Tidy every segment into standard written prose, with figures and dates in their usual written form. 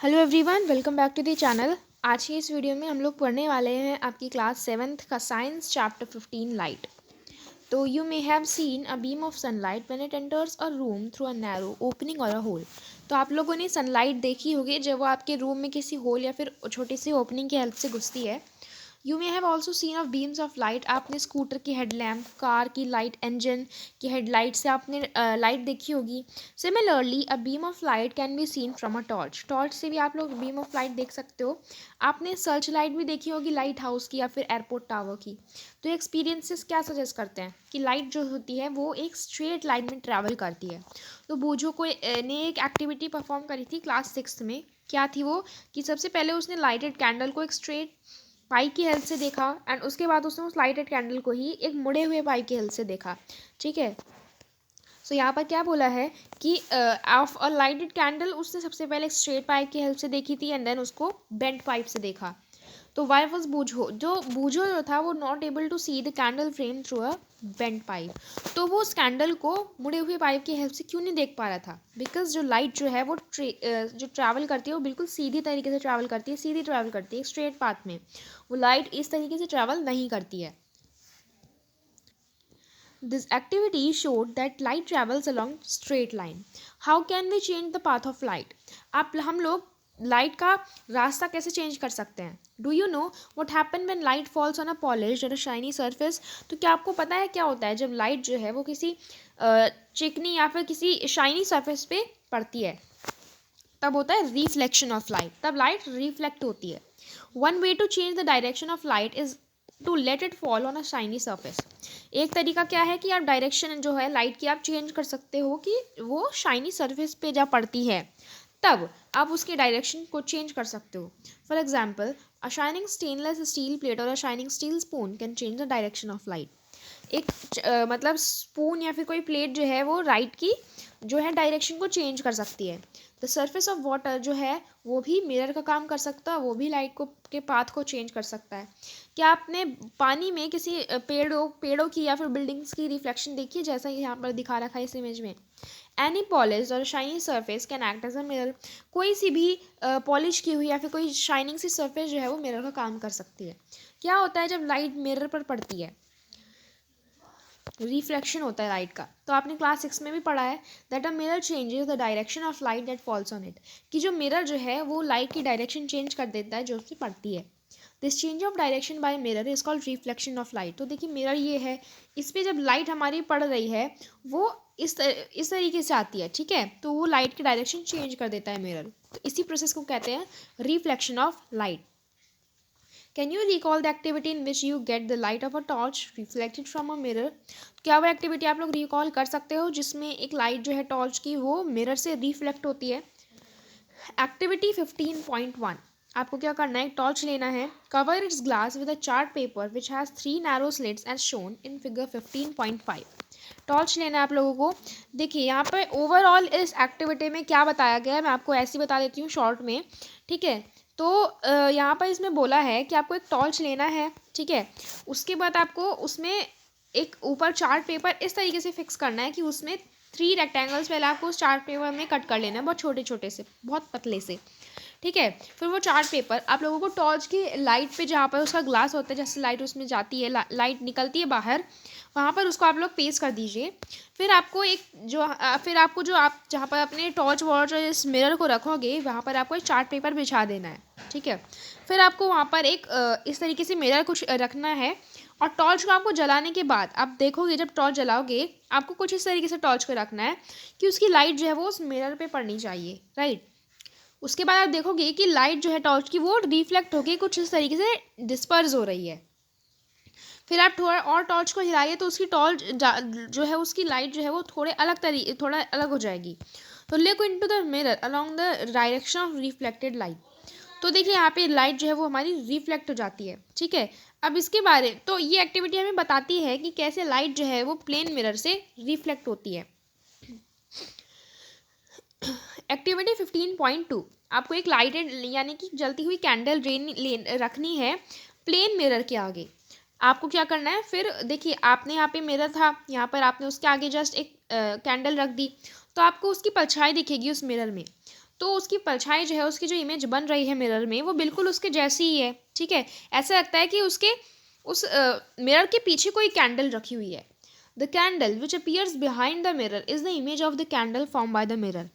Hello everyone, welcome back to the channel. आज की इस वीडियो में हम लोग पढ़ने वाले हैं आपकी क्लास 7th का साइंस चैप्टर 15 लाइट। तो you may have seen a beam of sunlight when it enters a room through a narrow opening और अ होल। तो आप लोगों ने सनलाइट देखी होगी जब वो आपके रूम में किसी होल या फिर छोटी सी ओपनिंग की हेल्प से घुसती है। You may have also seen of beams of light. आपने स्कूटर की हेडलैम्प, कार की लाइट, इंजन की हेडलाइट से आपने लाइट देखी होगी। Similarly a beam of light can be seen from a torch. Torch से भी आप लोग बीम ऑफ लाइट देख सकते हो। आपने सर्च लाइट भी देखी होगी लाइट हाउस की या फिर एयरपोर्ट टावर की। तो एक्सपीरियंसेस क्या सजेस्ट करते हैं कि लाइट जो होती है वो एक स्ट्रेट लाइन में ट्रैवल करती है। तो बूझो को ने एक एक्टिविटी परफॉर्म करी थी क्लास 6 में। क्या थी वो कि सबसे पहले उसने लाइटेड कैंडल को एक स्ट्रेट पाई की हेल्प से देखा एंड उसके बाद उसने उस लाइटेड कैंडल को ही एक मुड़े हुए पाई की हेल्प से देखा। ठीक है। सो यहाँ पर क्या बोला है कि ऑफ अ लाइटेड कैंडल उसने सबसे पहले एक स्ट्रेट पाइप की हेल्प से देखी थी एंड देन उसको बेंट पाइप से देखा। तो वाई वॉज बूझो जो था वो not able to see the candle flame through a bent pipe. तो वो उस कैंडल को मुड़े हुए पाइप की हेल्प से क्यों नहीं देख पा रहा था? बिकॉज जो लाइट जो है वो जो ट्रैवल करती है वो बिल्कुल सीधी तरीके से ट्रैवल करती है, सीधी ट्रैवल करती है स्ट्रेट पाथ में। वो लाइट इस तरीके से ट्रैवल नहीं करती है। This activity showed that light travels along straight line. How can we change the path of light? आप हम लोग लाइट का रास्ता कैसे चेंज कर सकते हैं? Do you know what happen when light falls on a polished और अ शाइनी सरफेस? तो क्या आपको पता है क्या होता है जब लाइट जो है वो किसी चिकनी या फिर किसी शाइनी सरफेस पे पड़ती है? तब होता है रिफ्लेक्शन ऑफ लाइट। तब लाइट रिफ्लेक्ट होती है। One way to change the direction of light is to let it fall on a shiny surface. एक तरीका क्या है कि आप डायरेक्शन जो है लाइट की आप चेंज कर सकते हो कि वो शाइनी सरफेस पे जब पड़ती है तब आप उसके डायरेक्शन को चेंज कर सकते हो। For example a shining stainless steel plate और a shining steel spoon can change the direction of light. एक मतलब स्पून या फिर कोई प्लेट जो है वो लाइट की जो है डायरेक्शन को चेंज कर सकती है। द सरफेस ऑफ वाटर जो है वो भी मिरर का काम कर सकता है, वो भी लाइट को के पाथ को चेंज कर सकता है। क्या आपने पानी में किसी पेड़ों की या फिर बिल्डिंग्स की रिफ्लेक्शन देखी है जैसा यहाँ पर दिखा रखा है इस इमेज में? Any polish or shiny surface can act as a mirror. कोई सी भी पॉलिश की हुई या फिर कोई शाइनिंग सी सरफेस जो है वो मिरर का काम कर सकती है। क्या होता है जब लाइट मिरर पर पड़ती है? रिफ्लेक्शन होता है लाइट का। तो आपने क्लास 6 में भी पढ़ा है that a mirror changes the direction of light that falls on it. कि जो मिरर जो है वो लाइट की डायरेक्शन चेंज कर देता है जो उससे पड़ती है। This change of direction by mirror is called reflection of light. तो देखिए मिरर ये है, इस पर जब लाइट हमारी पड़ रही है वो इस तरीके से आती है। ठीक है, तो वो लाइट की डायरेक्शन चेंज कर देता है मिरर। तो इसी प्रोसेस को कहते हैं reflection of light. Can you recall the activity in which you get the light of a torch reflected from a mirror? क्या वो एक्टिविटी आप लोग रिकॉल कर सकते हो जिसमें एक लाइट जो है टॉर्च की वो मिरर से रिफ्लेक्ट होती है? एक्टिविटी 15.1। आपको क्या करना है, एक टॉर्च लेना है, cover its glass with a chart paper which has 3 narrow slits as shown in figure 15.5। Torch लेना है आप लोगों को। देखिए यहाँ पर ओवरऑल इस एक्टिविटी में क्या बताया गया है मैं आपको ऐसे ही बता देती हूँ शॉर्ट में। ठीक है, तो यहाँ पर इसमें बोला है कि आपको एक टॉर्च लेना है। ठीक है, उसके बाद आपको उसमें एक ऊपर चार्ट पेपर इस तरीके से फिक्स करना है कि उसमें 3 रेक्टेंगल्स पहले आपको उस चार्ट पेपर में कट कर लेना है, बहुत छोटे छोटे से, बहुत पतले से। ठीक है, फिर वो चार्ट पेपर आप लोगों को टॉर्च की लाइट पे जहाँ पर उसका ग्लास होता है, जैसे लाइट उसमें जाती है, लाइट निकलती है बाहर, वहाँ पर उसको आप लोग पेस्ट कर दीजिए। फिर आपको एक फिर आपको जो आप जहाँ पर अपने टॉर्च वॉर्च और इस मिरर को रखोगे वहाँ पर आपको एक चार्ट पेपर बिछा देना है। ठीक है, फिर आपको वहाँ पर एक इस तरीके से मिरर कुछ रखना है और टॉर्च को आपको जलाने के बाद आप देखोगे, जब टॉर्च जलाओगे आपको कुछ इस तरीके से टॉर्च को रखना है कि उसकी लाइट जो है वो उस मिरर पे पड़नी चाहिए। राइट, उसके बाद आप देखोगे कि लाइट जो है टॉर्च की वो रिफ्लेक्ट होकर कुछ इस तरीके से डिस्पर्स हो रही है। फिर आप थोड़ा और टॉर्च को हिलाइए तो उसकी टॉर्च जो है उसकी लाइट जो है वो थोड़ा अलग हो जाएगी। तो look into the mirror along the direction of reflected light. तो देखिए यहाँ पे लाइट जो है वो हमारी रिफ्लेक्ट हो जाती है। ठीक है, अब इसके बारे तो ये एक्टिविटी हमें बताती है कि कैसे लाइट जो है वो प्लेन मिरर से रिफ्लेक्ट होती है। एक्टिविटी 15.2। आपको एक लाइटेड यानी कि जलती हुई कैंडल रखनी है प्लेन मिरर के आगे। आपको क्या करना है, फिर देखिए आपने यहाँ पे मिरर था, यहाँ पर आपने उसके आगे जस्ट एक कैंडल रख दी तो आपको उसकी परछाई दिखेगी उस मिरर में। तो उसकी परछाई जो है, उसकी जो इमेज बन रही है मिरर में, वो बिल्कुल उसके जैसी ही है, ठीक है। ऐसा लगता है कि उसके उस मिरर के पीछे कोई कैंडल रखी हुई है। The candle which appears behind the mirror is the image of the candle form by the mirror.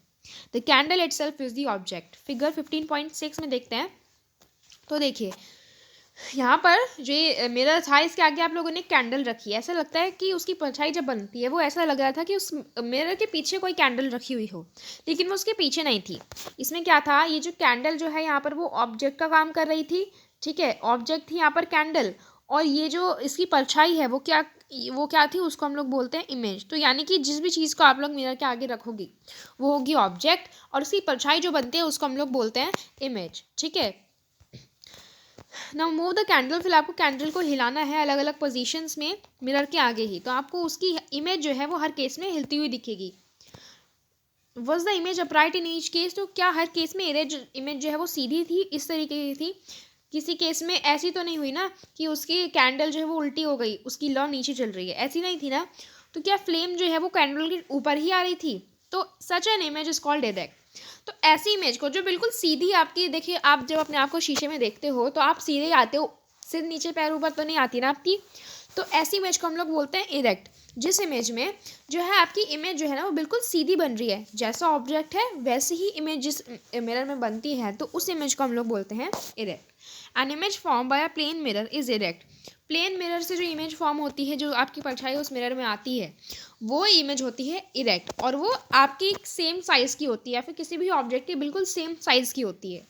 The candle itself is the object. Figure 15.6 में देखते हैं। तो देखिए यहाँ पर जो ये मिरर था, इसके आगे आप लोगों ने कैंडल रखी है। ऐसा लगता है कि उसकी परछाई जब बनती है, वो ऐसा लग रहा था कि उस मिरर के पीछे कोई कैंडल रखी हुई हो, लेकिन वो उसके पीछे नहीं थी। इसमें क्या था, ये जो कैंडल जो है यहाँ पर वो ऑब्जेक्ट का काम कर रही थी, ठीक है। ऑब्जेक्ट थी यहाँ पर कैंडल, और ये जो इसकी परछाई है वो क्या थी, उसको हम लोग बोलते हैं इमेज। तो यानी कि जिस भी चीज़ को आप लोग मिरर के आगे रखोगी वो होगी ऑब्जेक्ट, और उसकी परछाई जो बनती है उसको हम लोग बोलते हैं इमेज, ठीक है। Now move the candle. फिर आपको कैंडल को हिलाना है अलग अलग पोजीशंस में मिरर के आगे ही, तो आपको उसकी इमेज जो है वो हर केस में हिलती हुई दिखेगी। Was the image upright in each case. तो क्या हर केस में इमेज जो है वो सीधी थी, इस तरीके की थी? किसी केस में ऐसी तो नहीं हुई ना कि उसकी कैंडल जो है वो उल्टी हो गई, उसकी लौ नीचे चल रही है, ऐसी नहीं थी ना। तो क्या फ्लेम जो है वो कैंडल के ऊपर ही आ रही थी? तो such an image is called direct. तो ऐसी इमेज को जो बिल्कुल सीधी आपकी, देखिए आप जब अपने आप को शीशे में देखते हो तो आप सीधे आते हो, सिर नीचे पैर ऊपर तो नहीं आती ना आपकी। तो ऐसी इमेज को हम लोग बोलते हैं इरेक्ट। जिस इमेज में जो है आपकी इमेज जो है ना वो बिल्कुल सीधी बन रही है, जैसा ऑब्जेक्ट है वैसे ही इमेज जिस मिरर में बनती है, तो उस इमेज को हम लोग बोलते हैं erect. An image form by a plane mirror is erect. Plane mirror से जो इमेज फॉर्म होती है, जो आपकी परछाई उस मिरर में आती है, वो इमेज होती है इरेक्ट, और वो आपकी सेम साइज़ की होती है, या फिर किसी भी ऑब्जेक्ट की बिल्कुल सेम साइज़ की होती है।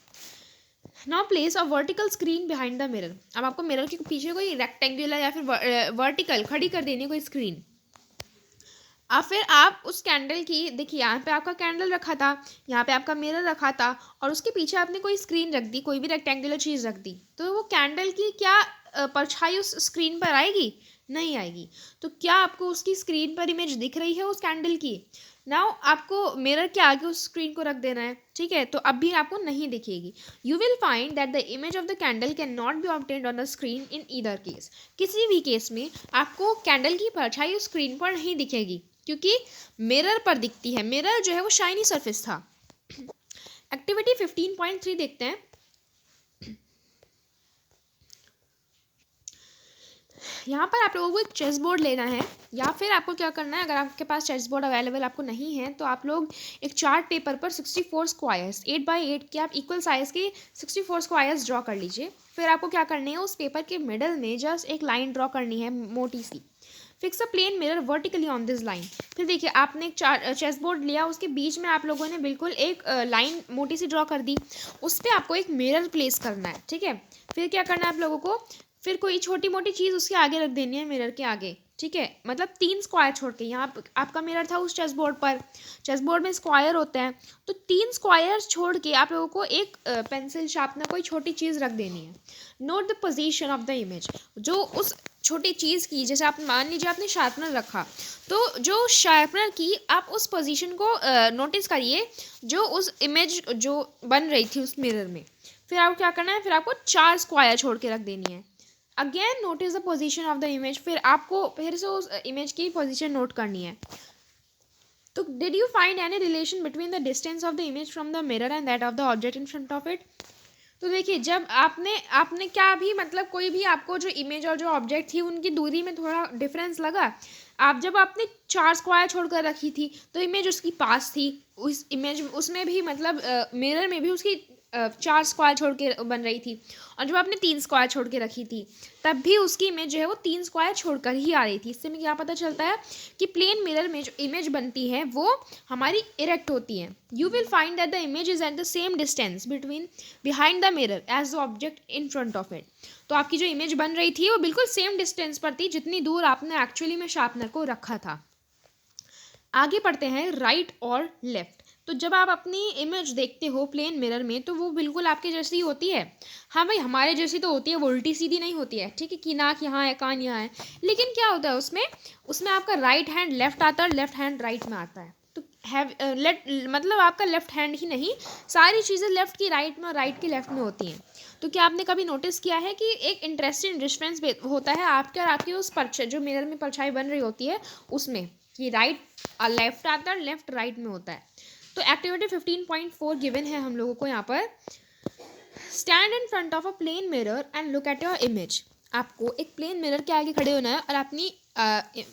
Now place a vertical screen behind the mirror. अब आपको मिरर के पीछे कोई रेक्टेंगुलर या फिर वर्टिकल खड़ी कर देनी है कोई स्क्रीन। अब फिर आप उस कैंडल की, देखिए यहाँ पे आपका कैंडल रखा था, यहाँ पे आपका मिरर रखा था, और उसके पीछे आपने कोई स्क्रीन रख दी, कोई भी रेक्टेंगुलर चीज़ रख दी, तो वो कैंडल की क्या परछाई उस स्क्रीन पर आएगी? नहीं आएगी। तो क्या आपको उसकी स्क्रीन पर इमेज दिख रही है उस कैंडल की? नाउ आपको मिरर के आगे उस स्क्रीन को रख देना है, ठीक है, तो अब भी आपको नहीं दिखेगी। You will find that the image of the candle can not be obtained on the screen in either case. किसी भी केस में आपको कैंडल की परछाई उस स्क्रीन पर नहीं दिखेगी, क्योंकि मिरर पर दिखती है। मिरर जो है वो शाइनी सरफेस था। एक्टिविटी 15.3 देखते हैं। यहाँ पर आप लोगों को एक चेस बोर्ड लेना है, या फिर आपको क्या करना है, अगर आपके पास चेस बोर्ड अवेलेबल आपको नहीं है तो आप लोग एक चार्ट पेपर पर 64 स्क्वायर्स 8x8 के आप इक्वल साइज़ के 64 स्क्वायर्स ड्रॉ कर लीजिए। फिर आपको क्या करनी है, उस पेपर के मिडल में जस्ट एक लाइन ड्रॉ करनी है मोटी सी। Fix a plane mirror vertically on this line. फिर देखिए आपने एक चेस बोर्ड लिया, उसके बीच में आप लोगों ने बिल्कुल एक लाइन मोटी सी ड्रॉ कर दी, उस पर आपको एक मिरर प्लेस करना है, ठीक है। फिर क्या करना है आप लोगों को, फिर कोई छोटी मोटी चीज़ उसके आगे रख देनी है मिरर के आगे, ठीक है। मतलब 3 स्क्वायर छोड़ के, यहाँ आपका मिरर था उस चेस बोर्ड पर, चेस बोर्ड में स्क्वायर होते हैं, तो 3 स्क्वायर छोड़ के आप लोगों को एक पेंसिल शार्पनर कोई छोटी चीज़ रख देनी है। Note the position of the image. जो उस छोटी चीज़ की, जैसे आप मान लीजिए आपने शार्पनर रखा, तो जो शार्पनर की आप उस पोजीशन को नोटिस करिए जो उस इमेज जो बन रही थी उस मिरर में। फिर आपको क्या करना है, फिर आपको 4 स्क्वायर छोड़ के रख देनी है। Again notice the position of the image. फिर आपको फिर से उस इमेज की पोजीशन नोट करनी है। तो did you find any relation between the distance of the image from the mirror and that of the object in front of it. तो देखिए जब आपने क्या भी, मतलब कोई भी आपको जो इमेज और जो ऑब्जेक्ट थी उनकी दूरी में थोड़ा डिफरेंस लगा। जब आपने 4 स्क्वायर छोड़कर रखी थी तो इमेज उसकी पास थी, उस इमेज उसमें भी मतलब मिरर में भी उसकी 4 स्क्वायर छोड़ के बन रही थी, और जब आपने 3 स्क्वायर छोड़ के रखी थी तब भी उसकी इमेज जो है वो 3 स्क्वायर छोड़कर ही आ रही थी। इससे हमें क्या पता चलता है कि प्लेन मिरर में जो इमेज बनती है वो हमारी इरेक्ट होती है। You will find that the image is at the same distance behind the mirror as the object in front of it. तो आपकी जो इमेज बन रही थी वो बिल्कुल सेम डिस्टेंस पर थी जितनी दूर आपने एक्चुअली में शार्पनर को रखा था। आगे पढ़ते हैं राइट और लेफ्ट। तो जब आप अपनी इमेज देखते हो प्लेन मिरर में तो वो बिल्कुल आपके जैसी ही होती है। हाँ भाई, हमारे जैसी तो होती है, वो उल्टी सीधी नहीं होती है, ठीक है, कि नाक यहाँ है, कान यहाँ है। लेकिन क्या होता है उसमें उसमें आपका राइट हैंड लेफ्ट आता है और लेफ्ट हैंड राइट में आता है। तो मतलब आपका लेफ्ट हैंड ही नहीं, सारी चीज़ें लेफ्ट की राइट में और राइट की लेफ्ट में होती हैं। तो क्या आपने कभी नोटिस किया है कि एक इंटरेस्टिंग डिफरेंस होता है आपके और आपकी उस जो मिरर में परछाई बन रही होती है उसमें, कि राइट लेफ्ट आता है और लेफ्ट राइट में होता है। तो एक्टिविटी 15.4 गिवन है हम लोगों को यहाँ पर। Stand in front of a plane mirror and look at your image. आपको एक प्लेन मिरर के आगे खड़े होना है और अपनी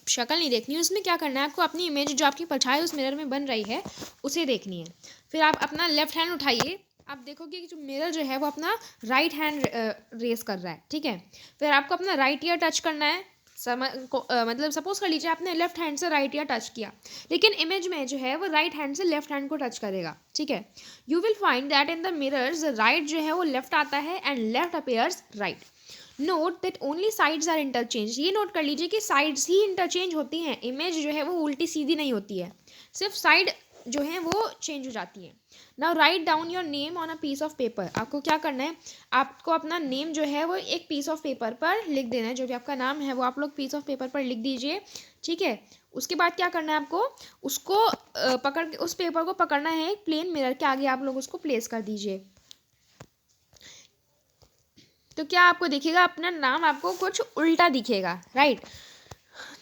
शक्ल नहीं देखनी है, उसमें क्या करना है आपको, अपनी इमेज जो आपकी परछाई उस मिरर में बन रही है उसे देखनी है। फिर आप अपना लेफ्ट हैंड उठाइए, आप देखोगे कि जो मिरर जो है वो अपना राइट हैंड रेस कर रहा है, ठीक है। फिर आपको अपना राइट ईयर टच करना है, मतलब सपोज कर लीजिए आपने लेफ्ट हैंड से राइट ईयर टच किया, लेकिन इमेज में जो है वो राइट हैंड से लेफ्ट हैंड को टच करेगा, ठीक है। You will find that in the mirrors right जो है वो लेफ्ट आता है and left appears right. Note that only sides are interchange. ये नोट कर लीजिए कि साइड्स ही इंटरचेंज होती हैं, इमेज जो है वो उल्टी सीधी नहीं होती है, सिर्फ साइड जो है वो चेंज हो जाती है। Now write down your name on a piece of paper. आपको क्या करना है, आपको अपना नेम जो है वो एक पीस ऑफ पेपर पर लिख देना है। जो भी आपका नाम है वो आप लोग पीस ऑफ पेपर पर लिख दीजिए, ठीक है। उसके बाद क्या करना है आपको, उसको पकड़ के उस पेपर को पकड़ना है, एक प्लेन मिरर के आगे आप लोग उसको प्लेस कर दीजिए। तो क्या आपको दिखेगा, अपना नाम आपको कुछ उल्टा दिखेगा, राइट।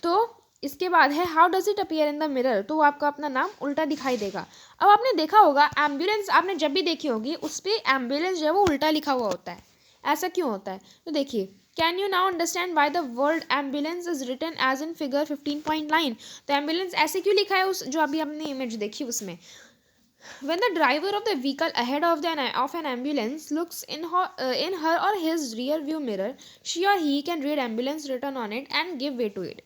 तो इसके बाद है how does it appear in the mirror. तो आपका अपना नाम उल्टा दिखाई देगा। अब आपने देखा होगा एम्बुलेंस, आपने जब भी देखी होगी उस पर एम्बुलेंस जो है वो उल्टा लिखा हुआ होता है। ऐसा क्यों होता है, तो देखिए, can you now understand why the word ambulance is written as in figure 15.9। तो एम्बुलेंस ऐसे क्यों लिखा है उस जो अभी हमने इमेज देखी उसमें। When the driver of the vehicle ahead of an ambulance looks in her or his rear view mirror, she or he can read ambulance written on it and give way to it.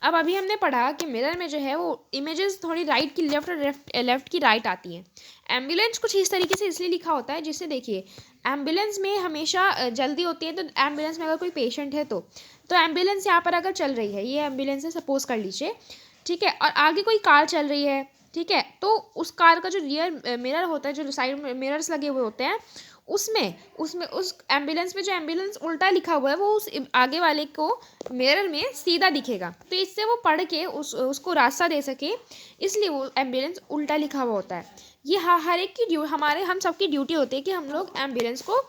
अब अभी हमने पढ़ा कि mirror में जो है वो images थोड़ी राइट की लेफ्ट और लेफ्ट की राइट आती हैं। एम्बुलेंस कुछ इस तरीके से इसलिए लिखा होता है, जिससे देखिए एम्बुलेंस में हमेशा जल्दी होती है, तो एम्बुलेंस में अगर कोई पेशेंट है तो एम्बुलेंस यहाँ पर अगर चल रही है, ये एम्बुलेंस है सपोज कर लीजिए, ठीक है, और आगे कोई कार चल रही है, ठीक है, तो उस कार का जो रियर मिरर होता है, जो साइड में मिरर्स लगे हुए होते हैं, उसमें उसमें उस एम्बुलेंस में जो एम्बुलेंस उल्टा लिखा हुआ है वो उस आगे वाले को मिरर में सीधा दिखेगा, तो इससे वो पढ़ के उसको रास्ता दे सके, इसलिए वो एम्बुलेंस उल्टा लिखा हुआ होता है। ये हर एक की हम सबकी ड्यूटी होती है कि हम लोग एम्बुलेंस को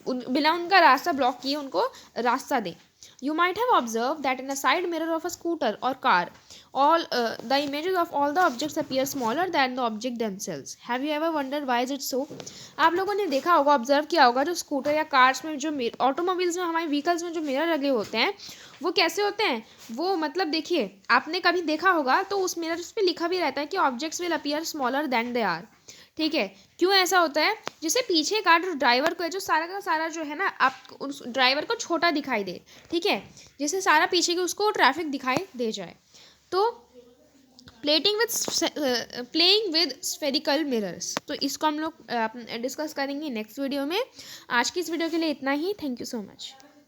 बिना उनका रास्ता ब्लॉक किए उनको रास्ता दें। You might have observed that in a side mirror of a scooter or car, all the images of all the objects appear smaller than the object themselves. Have you ever wondered why is it so? आप लोगों ने देखा होगा, observe किया होगा, जो scooter या cars में, जो ऑटोमोबाइल्स में, हमारे व्हीकल्स में जो मिरर लगे होते हैं वो कैसे होते हैं, वो मतलब देखिए आपने कभी देखा होगा तो उस मिरर्स पे लिखा भी रहता है कि objects will appear smaller than they are, ठीक है। क्यों ऐसा होता है, जैसे पीछे का जो ड्राइवर को है, जो सारा का सारा जो है ना, आप उस ड्राइवर को छोटा दिखाई दे, ठीक है, जैसे सारा पीछे के उसको ट्रैफिक दिखाई दे जाए। तो प्लेइंग विद स्फेरिकल मिरर्स, तो इसको हम लोग डिस्कस करेंगे नेक्स्ट वीडियो में। आज की इस वीडियो के लिए इतना ही। Thank you so much.